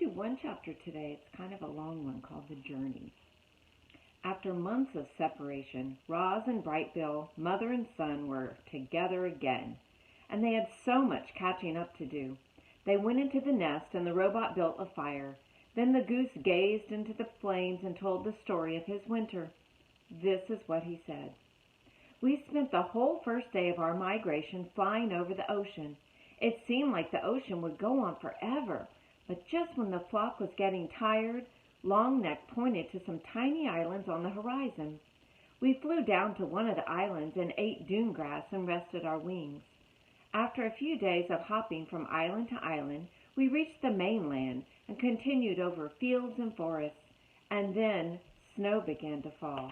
do one chapter today. It's kind of a long one called The Journey. After months of separation, Roz and Bright Bill, mother and son, were together again, and they had so much catching up to do. They went into the nest, and the robot built a fire. Then the goose gazed into the flames and told the story of his winter. This is what he said. We spent the whole first day of our migration flying over the ocean. It seemed like the ocean would go on forever, but just when the flock was getting tired, Longneck pointed to some tiny islands on the horizon. We flew down to one of the islands and ate dune grass and rested our wings. After a few days of hopping from island to island, we reached the mainland and continued over fields and forests, and then snow began to fall.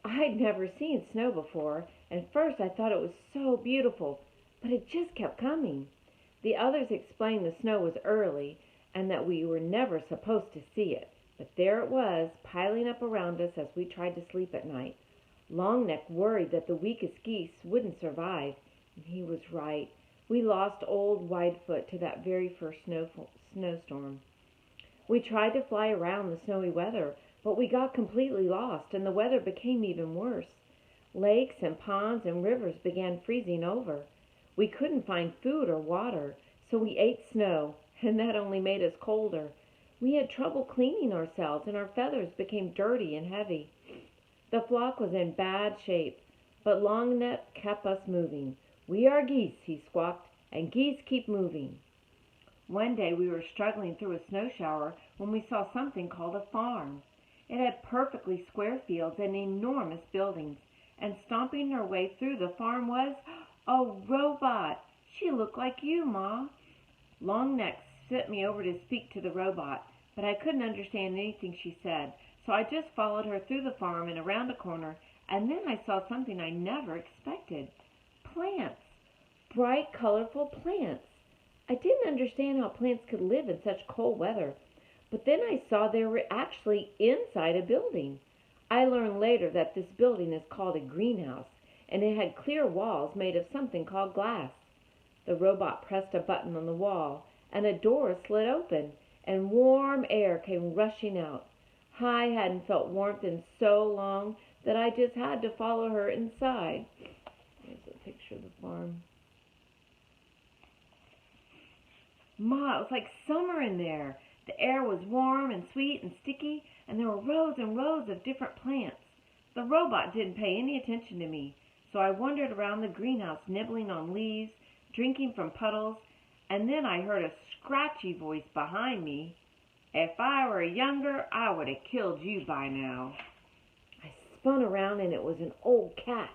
I'd never seen snow before, and at first I thought it was so beautiful, but it just kept coming. The others explained the snow was early and that we were never supposed to see it, but there it was, piling up around us as we tried to sleep at night. Longneck worried that the weakest geese wouldn't survive, and he was right. We lost old Widefoot to that very first snowstorm. We tried to fly around the snowy weather, but we got completely lost, and the weather became even worse. Lakes and ponds and rivers began freezing over. We couldn't find food or water, so we ate snow, and that only made us colder. We had trouble cleaning ourselves, and our feathers became dirty and heavy. The flock was in bad shape, but Longneck kept us moving. "We are geese," he squawked, "and geese keep moving." One day we were struggling through a snow shower when we saw something called a farm. It had perfectly square fields and enormous buildings, and stomping her way through the farm was a robot. She looked like you, Ma. Longneck sent me over to speak to the robot, but I couldn't understand anything she said, so I just followed her through the farm and around a corner, and then I saw something I never expected. Plants. Bright, colorful plants. I didn't understand how plants could live in such cold weather, but then I saw they were actually inside a building. I learned later that this building is called a greenhouse, and it had clear walls made of something called glass. The robot pressed a button on the wall, and a door slid open, and warm air came rushing out. I hadn't felt warmth in so long that I just had to follow her inside. There's a picture of the farm. Ma, it was like summer in there. The air was warm and sweet and sticky, and there were rows and rows of different plants. The robot didn't pay any attention to me, so I wandered around the greenhouse nibbling on leaves, drinking from puddles, and then I heard a scratchy voice behind me. "If I were younger, I would have killed you by now." I spun around, and it was an old cat.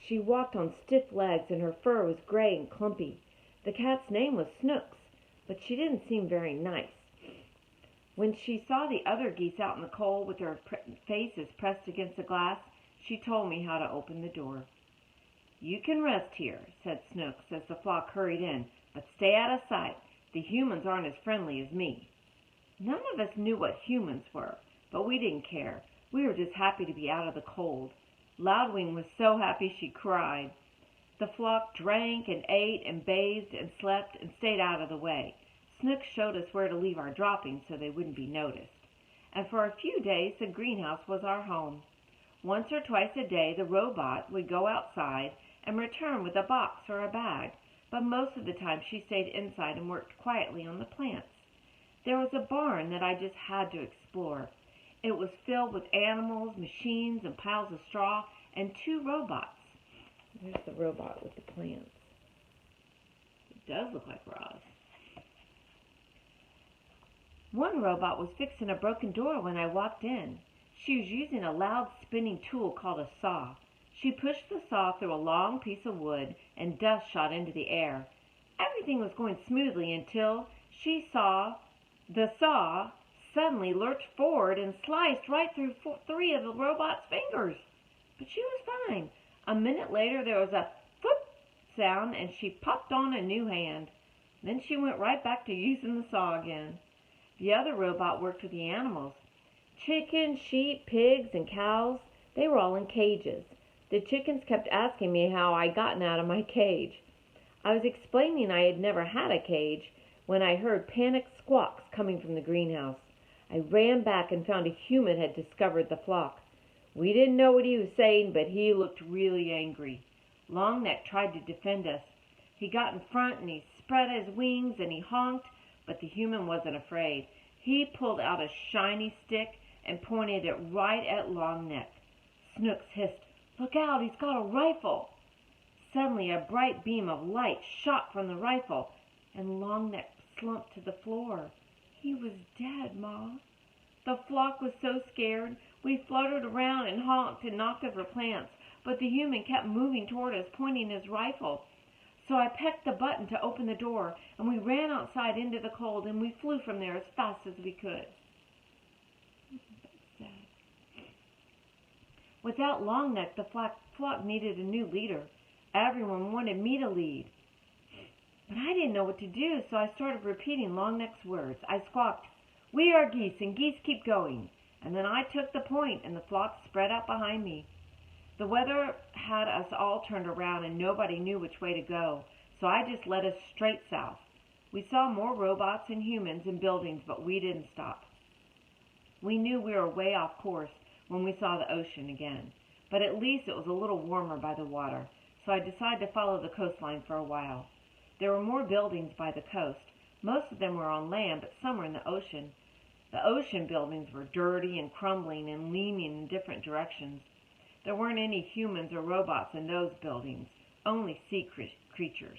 She walked on stiff legs, and her fur was gray and clumpy. The cat's name was Snooks, but she didn't seem very nice. When she saw the other geese out in the cold with their faces pressed against the glass, she told me how to open the door. "You can rest here," said Snooks as the flock hurried in, "but stay out of sight. The humans aren't as friendly as me." None of us knew what humans were, but we didn't care. We were just happy to be out of the cold. Loudwing was so happy she cried. The flock drank and ate and bathed and slept and stayed out of the way. Snooks showed us where to leave our droppings so they wouldn't be noticed. And for a few days the greenhouse was our home. Once or twice a day the robot would go outside and return with a box or a bag, but most of the time she stayed inside and worked quietly on the plants. There was a barn that I just had to explore. It was filled with animals, machines, and piles of straw, and 2 robots. There's the robot with the plants. It does look like Roz. One robot was fixing a broken door when I walked in. She was using a loud spinning tool called a saw. She pushed the saw through a long piece of wood, and dust shot into the air. Everything was going smoothly until she saw the saw suddenly lurched forward and sliced right through 3 of the robot's fingers. But she was fine. A minute later there was a "foot" sound, and she popped on a new hand. Then she went right back to using the saw again. The other robot worked with the animals. Chickens, sheep, pigs, and cows, they were all in cages. The chickens kept asking me how I'd gotten out of my cage. I was explaining I had never had a cage, when I heard panicked squawks coming from the greenhouse. I ran back and found a human had discovered the flock. We didn't know what he was saying, but he looked really angry. Longneck tried to defend us. He got in front and he spread his wings and he honked, but the human wasn't afraid. He pulled out a shiny stick and pointed it right at Longneck. Snooks hissed, "Look out, he's got a rifle!" Suddenly a bright beam of light shot from the rifle, and Longneck slumped to the floor. He was dead, Ma. The flock was so scared, we fluttered around and honked and knocked over plants, but the human kept moving toward us, pointing his rifle. So I pecked the button to open the door, and we ran outside into the cold, and we flew from there as fast as we could. That's sad. Without Longneck, the flock needed a new leader. Everyone wanted me to lead. But I didn't know what to do, so I started repeating Longneck's words. I squawked, "We are geese, and geese keep going." And then I took the point, and the flock spread out behind me. The weather had us all turned around, and nobody knew which way to go, so I just led us straight south. We saw more robots and humans and buildings, but we didn't stop. We knew we were way off course when we saw the ocean again, but at least it was a little warmer by the water, so I decided to follow the coastline for a while. There were more buildings by the coast. Most of them were on land, but some were in the ocean. The ocean buildings were dirty and crumbling and leaning in different directions. There weren't any humans or robots in those buildings, only sea creatures.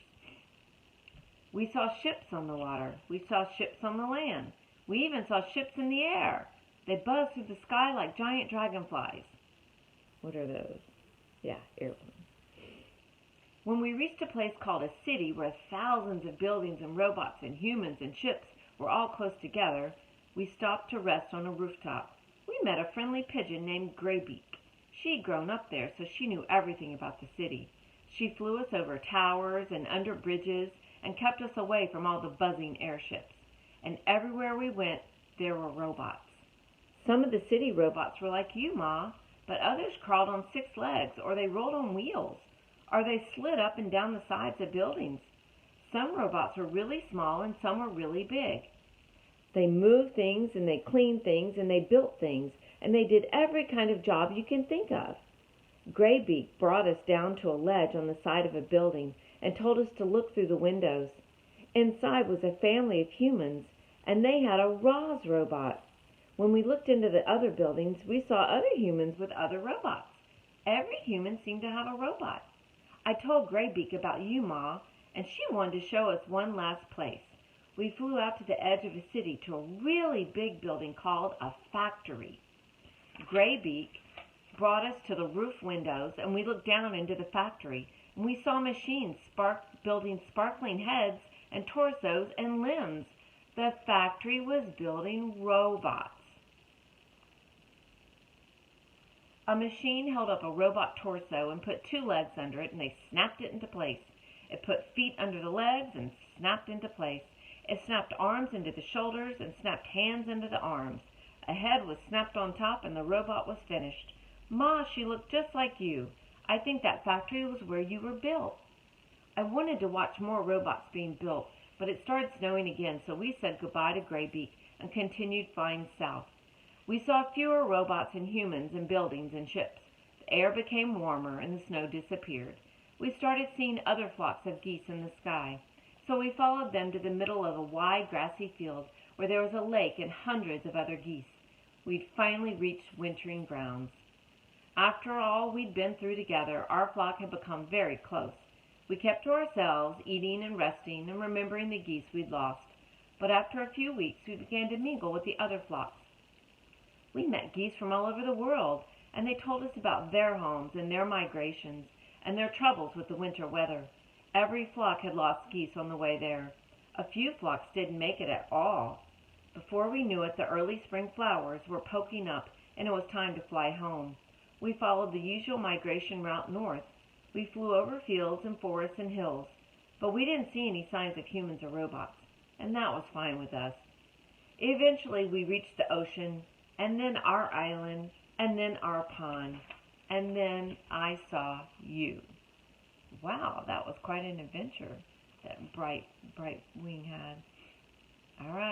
We saw ships on the water. We saw ships on the land. We even saw ships in the air. They buzzed through the sky like giant dragonflies. What are those? Yeah, airplanes. When we reached a place called a city where thousands of buildings and robots and humans and ships were all close together, we stopped to rest on a rooftop. We met a friendly pigeon named Graybeak. She'd grown up there, so she knew everything about the city. She flew us over towers and under bridges and kept us away from all the buzzing airships. And everywhere we went, there were robots. Some of the city robots were like you, Ma, but others crawled on 6 legs, or they rolled on wheels, or they slid up and down the sides of buildings. Some robots were really small and some were really big. They moved things and they cleaned things and they built things, and they did every kind of job you can think of. Graybeak brought us down to a ledge on the side of a building and told us to look through the windows. Inside was a family of humans, and they had a Roz robot. When we looked into the other buildings, we saw other humans with other robots. Every human seemed to have a robot. I told Graybeak about you, Ma, and she wanted to show us one last place. We flew out to the edge of a city to a really big building called a factory. Graybeak brought us to the roof windows, and we looked down into the factory, and we saw machines building sparkling heads and torsos and limbs. The factory was building robots. A machine held up a robot torso and put 2 legs under it, and they snapped it into place. It put feet under the legs and snapped into place. It snapped arms into the shoulders and snapped hands into the arms. A head was snapped on top, and the robot was finished. Ma, she looked just like you. I think that factory was where you were built. I wanted to watch more robots being built, but it started snowing again, so we said goodbye to Graybeak and continued flying south. We saw fewer robots and humans and buildings and ships. The air became warmer and the snow disappeared. We started seeing other flocks of geese in the sky, so we followed them to the middle of a wide grassy field where there was a lake and hundreds of other geese. We'd finally reached wintering grounds. After all we'd been through together, our flock had become very close. We kept to ourselves, eating and resting and remembering the geese we'd lost. But after a few weeks, we began to mingle with the other flocks. We met geese from all over the world, and they told us about their homes and their migrations and their troubles with the winter weather. Every flock had lost geese on the way there. A few flocks didn't make it at all. Before we knew it, the early spring flowers were poking up, and it was time to fly home. We followed the usual migration route north. We flew over fields and forests and hills, but we didn't see any signs of humans or robots, and that was fine with us. Eventually, we reached the ocean, and then our island, and then our pond, and then I saw you. Wow, that was quite an adventure that Bright Wing had.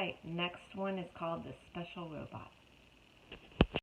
right. Next one is called The Special Robot.